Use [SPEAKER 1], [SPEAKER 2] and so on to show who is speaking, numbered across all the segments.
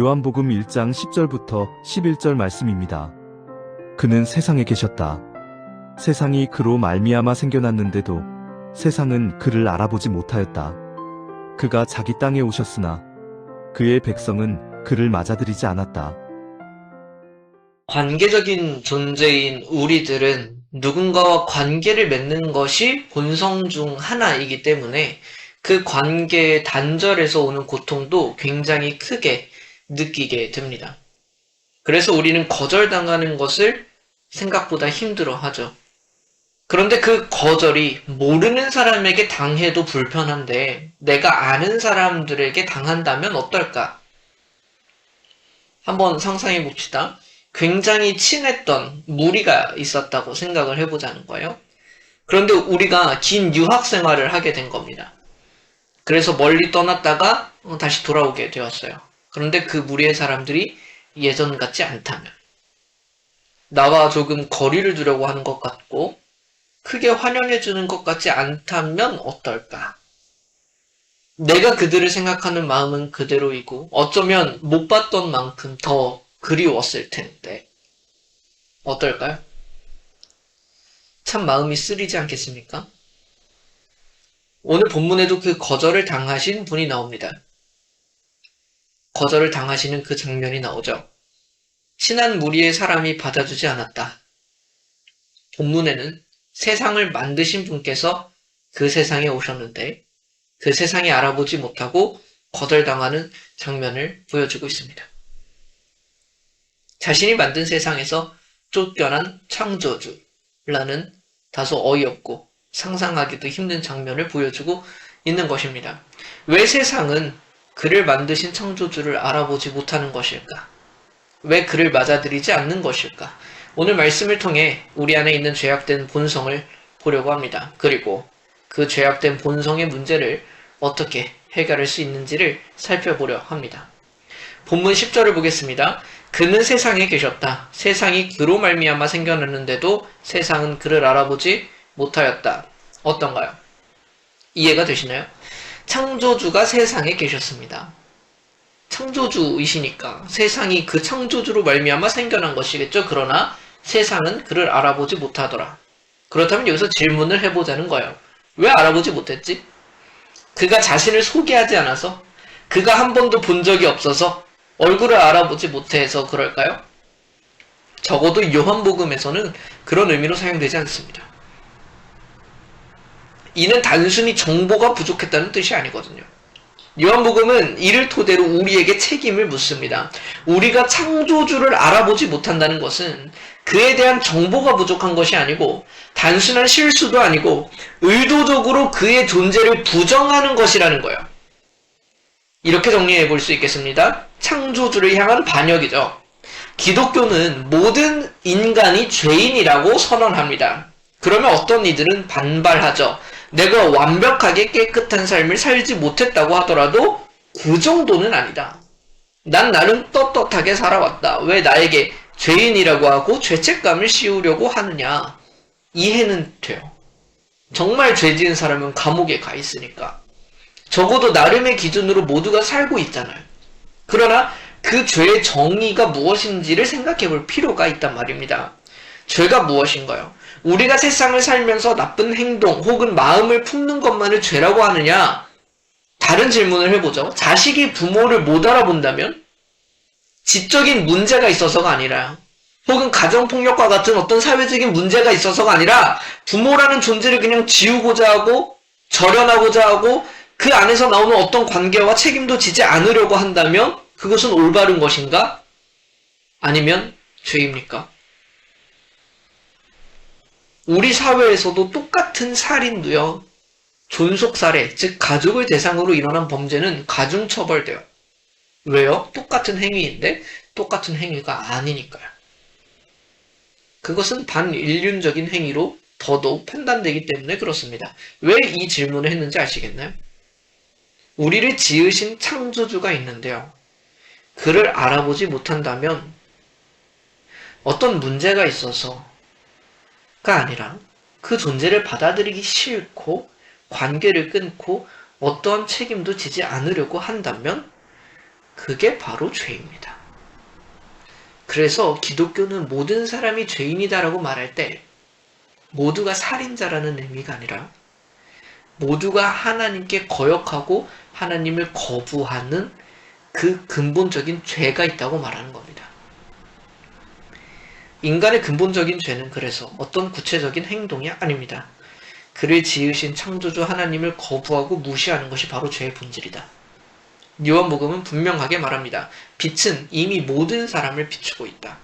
[SPEAKER 1] 요한복음 1장 10절부터 11절 말씀입니다. 그는 세상에 계셨다. 세상이 그로 말미암아 생겨났는데도 세상은 그를 알아보지 못하였다. 그가 자기 땅에 오셨으나 그의 백성은 그를 맞아들이지 않았다.
[SPEAKER 2] 관계적인 존재인 우리들은 누군가와 관계를 맺는 것이 본성 중 하나이기 때문에 그 관계의 단절에서 오는 고통도 굉장히 크게 느끼게 됩니다. 그래서 우리는 거절당하는 것을 생각보다 힘들어 하죠. 그런데 그 거절이 모르는 사람에게 당해도 불편한데 내가 아는 사람들에게 당한다면 어떨까? 한번 상상해 봅시다. 굉장히 친했던 무리가 있었다고 생각을 해보자는 거예요. 그런데 우리가 긴 유학 생활을 하게 된 겁니다. 그래서 멀리 떠났다가 다시 돌아오게 되었어요. 그런데 그 무리의 사람들이 예전 같지 않다면, 나와 조금 거리를 두려고 하는 것 같고 크게 환영해주는 것 같지 않다면 어떨까? 내가 그들을 생각하는 마음은 그대로이고 어쩌면 못 봤던 만큼 더 그리웠을 텐데 어떨까요? 참 마음이 쓰리지 않겠습니까? 오늘 본문에도 그 거절을 당하신 분이 나옵니다. 거절을 당하시는 그 장면이 나오죠. 친한 무리의 사람이 받아주지 않았다. 본문에는 세상을 만드신 분께서 그 세상에 오셨는데 그 세상이 알아보지 못하고 거절당하는 장면을 보여주고 있습니다. 자신이 만든 세상에서 쫓겨난 창조주라는 다소 어이없고 상상하기도 힘든 장면을 보여주고 있는 것입니다. 왜 세상은 그를 만드신 창조주를 알아보지 못하는 것일까? 왜 그를 맞아들이지 않는 것일까? 오늘 말씀을 통해 우리 안에 있는 죄악된 본성을 보려고 합니다. 그리고 그 죄악된 본성의 문제를 어떻게 해결할 수 있는지를 살펴보려 합니다. 본문 10절을 보겠습니다. 그는 세상에 계셨다. 세상이 그로 말미암아 생겨났는데도 세상은 그를 알아보지 못하였다. 어떤가요? 이해가 되시나요? 창조주가 세상에 계셨습니다. 창조주이시니까 세상이 그 창조주로 말미암아 생겨난 것이겠죠. 그러나 세상은 그를 알아보지 못하더라. 그렇다면 여기서 질문을 해보자는 거예요. 왜 알아보지 못했지? 그가 자신을 소개하지 않아서? 그가 한 번도 본 적이 없어서? 얼굴을 알아보지 못해서 그럴까요? 적어도 요한복음에서는 그런 의미로 사용되지 않습니다. 이는 단순히 정보가 부족했다는 뜻이 아니거든요. 요한복음은 이를 토대로 우리에게 책임을 묻습니다. 우리가 창조주를 알아보지 못한다는 것은 그에 대한 정보가 부족한 것이 아니고 단순한 실수도 아니고 의도적으로 그의 존재를 부정하는 것이라는 거예요. 이렇게 정리해 볼 수 있겠습니다. 창조주를 향한 반역이죠. 기독교는 모든 인간이 죄인이라고 선언합니다. 그러면 어떤 이들은 반발하죠. 내가 완벽하게 깨끗한 삶을 살지 못했다고 하더라도 그 정도는 아니다. 난 나름 떳떳하게 살아왔다. 왜 나에게 죄인이라고 하고 죄책감을 씌우려고 하느냐. 이해는 돼요. 정말 죄 지은 사람은 감옥에 가 있으니까. 적어도 나름의 기준으로 모두가 살고 있잖아요. 그러나 그 죄의 정의가 무엇인지를 생각해 볼 필요가 있단 말입니다. 죄가 무엇인가요? 우리가 세상을 살면서 나쁜 행동 혹은 마음을 품는 것만을 죄라고 하느냐? 다른 질문을 해보죠. 자식이 부모를 못 알아본다면? 지적인 문제가 있어서가 아니라 혹은 가정폭력과 같은 어떤 사회적인 문제가 있어서가 아니라 부모라는 존재를 그냥 지우고자 하고 절연하고자 하고 그 안에서 나오는 어떤 관계와 책임도 지지 않으려고 한다면 그것은 올바른 것인가? 아니면 죄입니까? 우리 사회에서도 똑같은 살인도요. 존속살해, 즉 가족을 대상으로 일어난 범죄는 가중처벌돼요. 왜요? 똑같은 행위인데 똑같은 행위가 아니니까요. 그것은 반인륜적인 행위로 더더욱 판단되기 때문에 그렇습니다. 왜 이 질문을 했는지 아시겠나요? 우리를 지으신 창조주가 있는데요. 그를 알아보지 못한다면 어떤 문제가 있어서가 아니라 그 존재를 받아들이기 싫고 관계를 끊고 어떠한 책임도 지지 않으려고 한다면 그게 바로 죄입니다. 그래서 기독교는 모든 사람이 죄인이다라고 말할 때 모두가 살인자라는 의미가 아니라 모두가 하나님께 거역하고 하나님을 거부하는 그 근본적인 죄가 있다고 말하는 겁니다. 인간의 근본적인 죄는 그래서 어떤 구체적인 행동이 아닙니다. 그를 지으신 창조주 하나님을 거부하고 무시하는 것이 바로 죄의 본질이다. 요한복음은 분명하게 말합니다. 빛은 이미 모든 사람을 비추고 있다.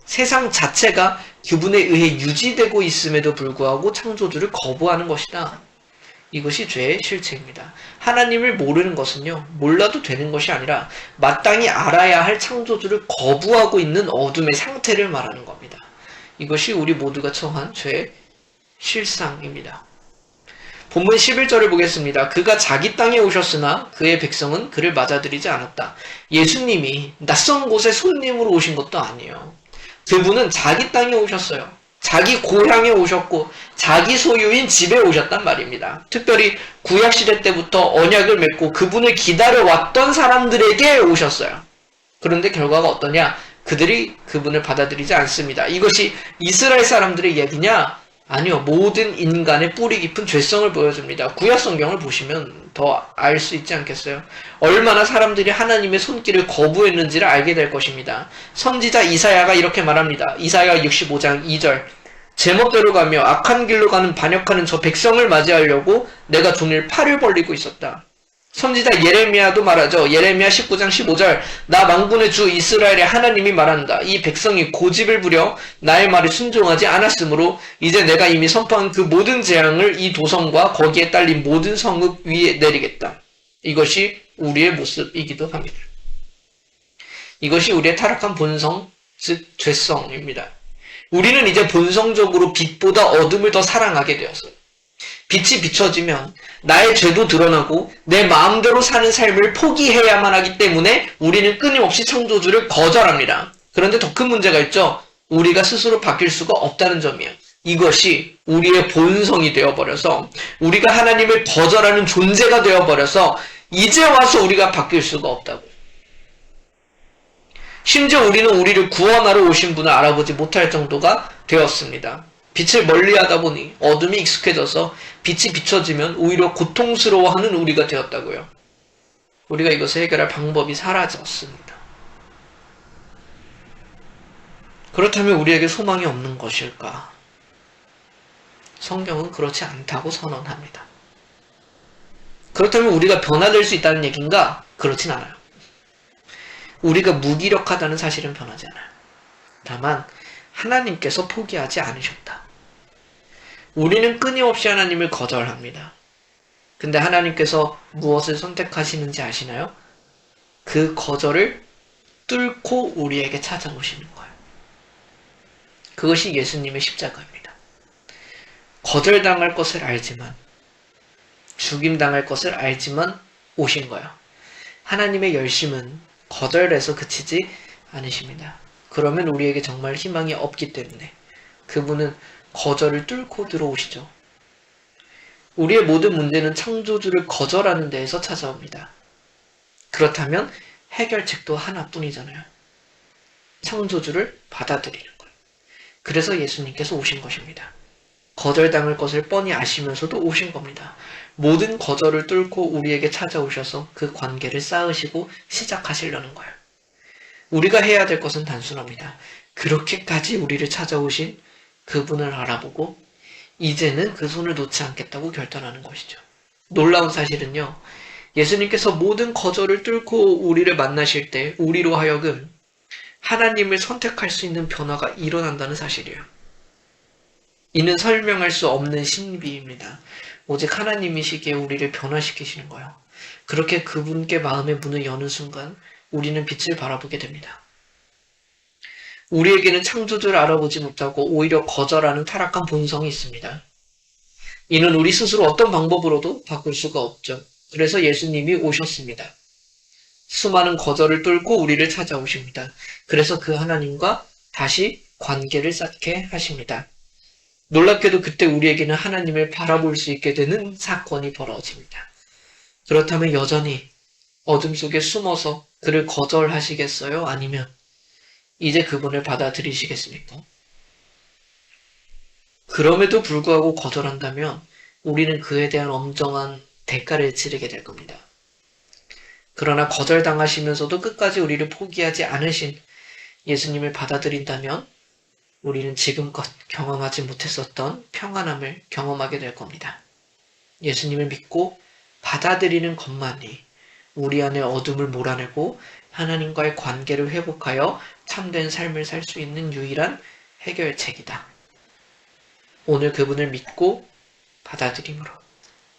[SPEAKER 2] 세상 자체가 그분에 의해 유지되고 있음에도 불구하고 창조주를 거부하는 것이다. 이것이 죄의 실체입니다. 하나님을 모르는 것은요, 몰라도 되는 것이 아니라 마땅히 알아야 할 창조주를 거부하고 있는 어둠의 상태를 말하는 겁니다. 이것이 우리 모두가 처한 죄의 실상입니다. 본문 11절을 보겠습니다. 그가 자기 땅에 오셨으나 그의 백성은 그를 맞아들이지 않았다. 예수님이 낯선 곳에 손님으로 오신 것도 아니에요. 그분은 자기 땅에 오셨어요. 자기 고향에 오셨고 자기 소유인 집에 오셨단 말입니다. 특별히 구약시대 때부터 언약을 맺고 그분을 기다려왔던 사람들에게 오셨어요. 그런데 결과가 어떠냐? 그들이 그분을 받아들이지 않습니다. 이것이 이스라엘 사람들의 얘기냐? 아니요. 모든 인간의 뿌리 깊은 죄성을 보여줍니다. 구약 성경을 보시면 더 알 수 있지 않겠어요? 얼마나 사람들이 하나님의 손길을 거부했는지를 알게 될 것입니다. 선지자 이사야가 이렇게 말합니다. 이사야 65장 2절. 제멋대로 가며 악한 길로 가는 반역하는 저 백성을 맞이하려고 내가 종일 팔을 벌리고 있었다. 선지자 예레미야도 말하죠. 예레미야 19장 15절. 나 만군의 주 이스라엘의 하나님이 말한다. 이 백성이 고집을 부려 나의 말에 순종하지 않았으므로 이제 내가 이미 선포한 그 모든 재앙을 이 도성과 거기에 딸린 모든 성읍 위에 내리겠다. 이것이 우리의 모습이기도 합니다. 이것이 우리의 타락한 본성, 즉 죄성입니다. 우리는 이제 본성적으로 빛보다 어둠을 더 사랑하게 되었어요. 빛이 비춰지면 나의 죄도 드러나고 내 마음대로 사는 삶을 포기해야만 하기 때문에 우리는 끊임없이 창조주를 거절합니다. 그런데 더 큰 문제가 있죠. 우리가 스스로 바뀔 수가 없다는 점이에요. 이것이 우리의 본성이 되어버려서 우리가 하나님을 거절하는 존재가 되어버려서 이제 와서 우리가 바뀔 수가 없다고. 심지어 우리는 우리를 구원하러 오신 분을 알아보지 못할 정도가 되었습니다. 빛을 멀리하다 보니 어둠이 익숙해져서 빛이 비춰지면 오히려 고통스러워하는 우리가 되었다고요. 우리가 이것을 해결할 방법이 사라졌습니다. 그렇다면 우리에게 소망이 없는 것일까? 성경은 그렇지 않다고 선언합니다. 그렇다면 우리가 변화될 수 있다는 얘기인가? 그렇진 않아요. 우리가 무기력하다는 사실은 변하지 않아요. 다만 하나님께서 포기하지 않으셨다. 우리는 끊임없이 하나님을 거절합니다. 근데 하나님께서 무엇을 선택하시는지 아시나요? 그 거절을 뚫고 우리에게 찾아오시는 거예요. 그것이 예수님의 십자가입니다. 거절당할 것을 알지만, 죽임당할 것을 알지만 오신 거예요. 하나님의 열심은 거절에서 그치지 않으십니다. 그러면 우리에게 정말 희망이 없기 때문에 그분은 거절을 뚫고 들어오시죠. 우리의 모든 문제는 창조주를 거절하는 데에서 찾아옵니다. 그렇다면 해결책도 하나뿐이잖아요. 창조주를 받아들이는 거예요. 그래서 예수님께서 오신 것입니다. 거절당할 것을 뻔히 아시면서도 오신 겁니다. 모든 거절을 뚫고 우리에게 찾아오셔서 그 관계를 쌓으시고 시작하시려는 거예요. 우리가 해야 될 것은 단순합니다. 그렇게까지 우리를 찾아오신 그분을 알아보고 이제는 그 손을 놓지 않겠다고 결단하는 것이죠. 놀라운 사실은요. 예수님께서 모든 거절을 뚫고 우리를 만나실 때 우리로 하여금 하나님을 선택할 수 있는 변화가 일어난다는 사실이에요. 이는 설명할 수 없는 신비입니다. 오직 하나님이시기에 우리를 변화시키시는 거예요. 그렇게 그분께 마음의 문을 여는 순간 우리는 빛을 바라보게 됩니다. 우리에게는 창조주를 알아보지 못하고 오히려 거절하는 타락한 본성이 있습니다. 이는 우리 스스로 어떤 방법으로도 바꿀 수가 없죠. 그래서 예수님이 오셨습니다. 수많은 거절을 뚫고 우리를 찾아오십니다. 그래서 그 하나님과 다시 관계를 쌓게 하십니다. 놀랍게도 그때 우리에게는 하나님을 바라볼 수 있게 되는 사건이 벌어집니다. 그렇다면 여전히 어둠 속에 숨어서 그를 거절하시겠어요? 아니면 이제 그분을 받아들이시겠습니까? 그럼에도 불구하고 거절한다면 우리는 그에 대한 엄정한 대가를 치르게 될 겁니다. 그러나 거절당하시면서도 끝까지 우리를 포기하지 않으신 예수님을 받아들인다면 우리는 지금껏 경험하지 못했었던 평안함을 경험하게 될 겁니다. 예수님을 믿고 받아들이는 것만이 우리 안의 어둠을 몰아내고 하나님과의 관계를 회복하여 참된 삶을 살 수 있는 유일한 해결책이다. 오늘 그분을 믿고 받아들임으로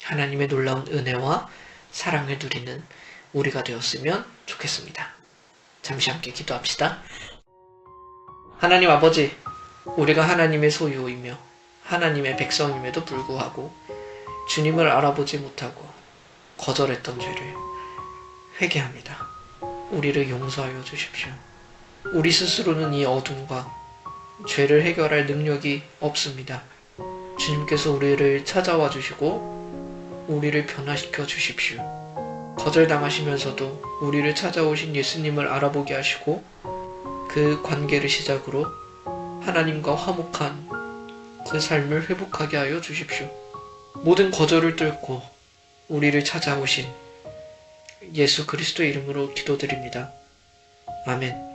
[SPEAKER 2] 하나님의 놀라운 은혜와 사랑을 누리는 우리가 되었으면 좋겠습니다. 잠시 함께 기도합시다. 하나님 아버지, 우리가 하나님의 소유이며 하나님의 백성임에도 불구하고 주님을 알아보지 못하고 거절했던 죄를 회개합니다. 우리를 용서하여 주십시오. 우리 스스로는 이 어둠과 죄를 해결할 능력이 없습니다. 주님께서 우리를 찾아와 주시고 우리를 변화시켜 주십시오. 거절당하시면서도 우리를 찾아오신 예수님을 알아보게 하시고 그 관계를 시작으로 하나님과 화목한 그 삶을 회복하게 하여 주십시오. 모든 거절을 뚫고 우리를 찾아오신 예수 그리스도의 이름으로 기도드립니다. 아멘.